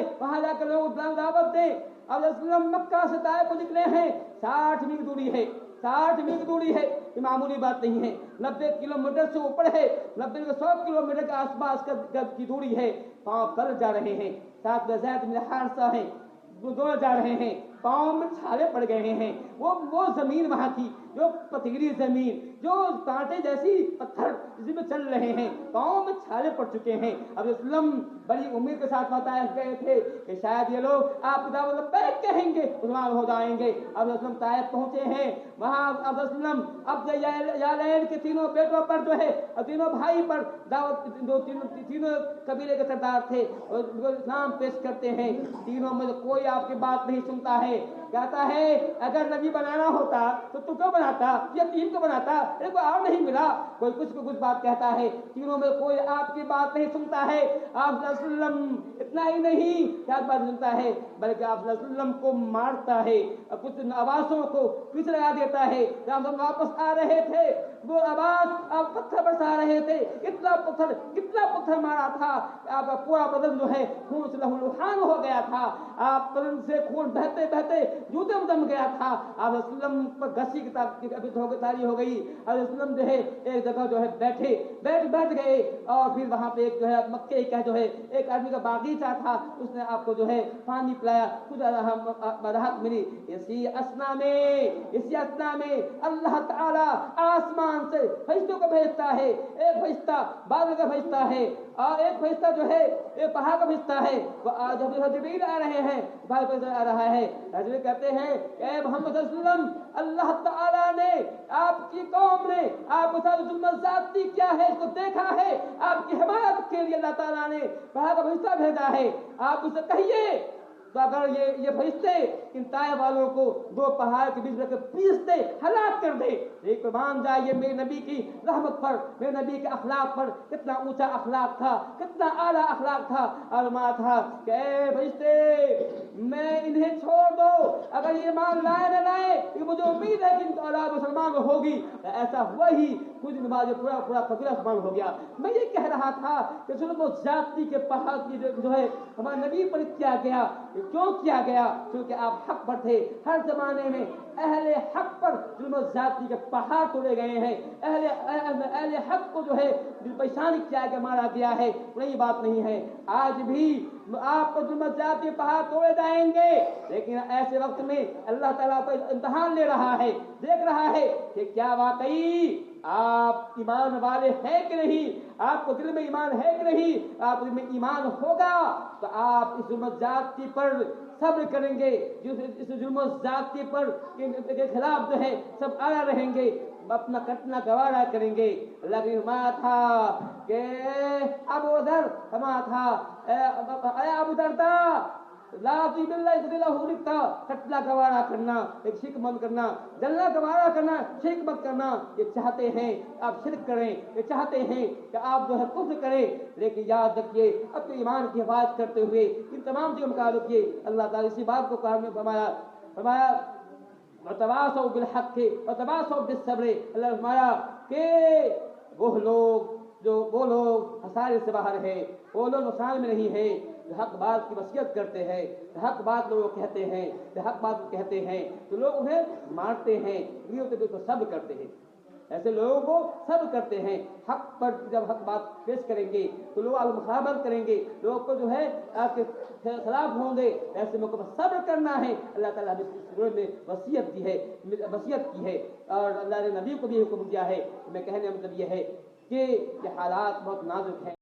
जाए, वहां जाकर लोग दावत दें। अब रसूलुल्लाह मक्का से ताइफ को निकले हैं, 60 मील दूरी है, 60 मील दूरी है, ये मामूली बात नहीं है। 90 किलोमीटर से ऊपर है, 90 से 100 किलोमीटर के आसपास की दूरी है। पांव तल जा रहे हैं, साथ में ज़ैद बिन हारिसा हैं, दोनों जा रहे हैं, पांव में छाले पड़ गए हैं। वो जमीन वहां की जो पथरीली जमीन, जो कांटे जैसी पत्थर जिसमें चल रहे हैं, पांव में छाले पड़ चुके हैं। अब इस्लाम बड़ी उम्मीद के साथ बताए गए थे कि शायद ये लोग आप दावत लब्बैक कहेंगे, मुसलमान हो जाएंगे। अब इस्लाम ताइफ पहुंचे हैं, वहां अब इस्लाम अब यालैन के तीनों बेटों पर जो है, तीनों भाई पर दावत, तीनों कबीले के सरदार थे, और इस्लाम पेश करते हैं। तीनों में कोई आपकी बात नहीं सुनता है, कहता है अगर नबी बनाना होता तो तू क्यों बनाता, यतीम को बनाता, को और नहीं मिला। कोई कुछ को कुछ बात कहता है, तीनों में कोई आपकी बात नहीं सुनता है। आप वसल्लम इतना ही नहीं क्या बात सुनता है, बल्कि आप वसल्लम को मारता है, कुछ आवासों को पीछे लगा देता है। जब हम वापस आ रहे थे वो आवाज आप पत्थर बरसा रहे थे, कितना पत्थर मारा था, आपका पूरा बदन जो है खून से लहूलुहान हो गया था, आप बदन से खून बहते बहते जूते में दम गया था। आप वसल्लम पर घसी की तारी हो गई। अब वसल्लम जो है एक जगह जो है बैठ गए, और फिर वहां पे एक जो है मक्के का जो है एक आदमी का बागीचा था, उसने आपको जो है पानी पिलाया, कुछ राहत मिली। इसी असना में अल्लाह ताला आसमान से फरिश्तों को भेजता है। एक फरिश्ता बादल का फरिश्ता है, और एक फरिश्ता जो है एक पहाड़ का फरिश्ता है। जब जिब्रील आ रहे हैं, आ रहा है, जिब्रील कहते हैं ए मोहम्मद सल्लल्लाहु अलैहि वसल्लम, अल्लाह ताला ने आपकी कौम ने आपके साथ जुल्म ज़्यादती किया है, इसको देखा है, आपकी हिमायत के लिए अल्लाह ताला ने पहाड़ का फरिश्ता भेजा है। आप उसे कहिए तो अगर ये फरिश्ते इन ताइफ वालों को दो पहाड़ के बीच में पीस दे, हलाक कर दे, एक तो मान जाए ये मेरे नबी की रहमत पर, मेरे नबी के अखलाक पर कितना ऊंचा अखलाक था, कितना आला अखलाक था। और मां था कि ए फरिश्ते मैं इन्हें छोड़ दो, अगर ये ईमान लाए न लाए, मुझे उम्मीद है कि इनकी औलाद मुसलमान होगी। ऐसा हुआ ही, कुछ दिन बाद पूरा कबीला मुसलमान हो गया। मैं ये कह रहा था कि जुल्म ज़्यादती के पहाड़ की जो है हमारे नबी पर किया गया, क्यों किया गया? क्योंकि आप हक पर थे। हर जमाने में अहले हक पर जुल्म ज़्यादती के पहाड़ तोड़े गए हैं, अहले हक को जो है परेशान किया गया, मारा गया है। वही बात नहीं है, आज भी आपको जुल्म ज़्यादती के पहाड़ तोड़े जाएंगे, लेकिन ऐसे वक्त में अल्लाह ताला पर इम्तिहान ले रहा है, देख रहा है कि क्या वाकई आप ईमान वाले हैं कि नहीं, आपको दिल में ईमान है कि नहीं। आप दिल में ईमान होगा तो आप इस जुल्म ज़्यादती पर सब्र करेंगे, इस जुल्म ज़्यादती पर के खिलाफ जो है सब आया रहेंगे, अपना कटना गवारा करेंगे। अल्लाह की फरमाया था कि अबू दर फरमाया था अबू दरदा कटना गवारा करना, एक शिरक मत करना, जलना गवारा करना, शिरक मत करना। ये चाहते हैं आप शिरक करें, ये चाहते हैं कि आप जो है कुफ्र करें, लेकिन याद रखिए अपने ईमान की हिफाजत करते हुए इन तमाम चीजों का रखिए। अल्लाह ताला इसी बात को कुरान में फरमाया वतवासौ बिल हक़ वतवासौ बिस सब्र। अल्लाह फरमाया कि वो लोग हसारे से बाहर है, वो लोग नुकसान में नहीं है, हक बात की वसीयत करते हैं, हक बात लोग कहते हैं, तो लोग उन्हें मारते हैं, तो सब्र करते हैं। ऐसे लोगों को सब्र करते हैं। हक पर जब हक बात पेश करेंगे तो लोग मुखाबत करेंगे, लोग को जो है आपके खिलाफ होंगे, ऐसे मौके पर सब्र करना है। अल्लाह ताला ने इस सूरत में वसीयत की है, और अल्लाह ने नबी को भी हुक्म दिया है। मैं कहने का मतलब यह है कि ये हालात बहुत नाजुक हैं।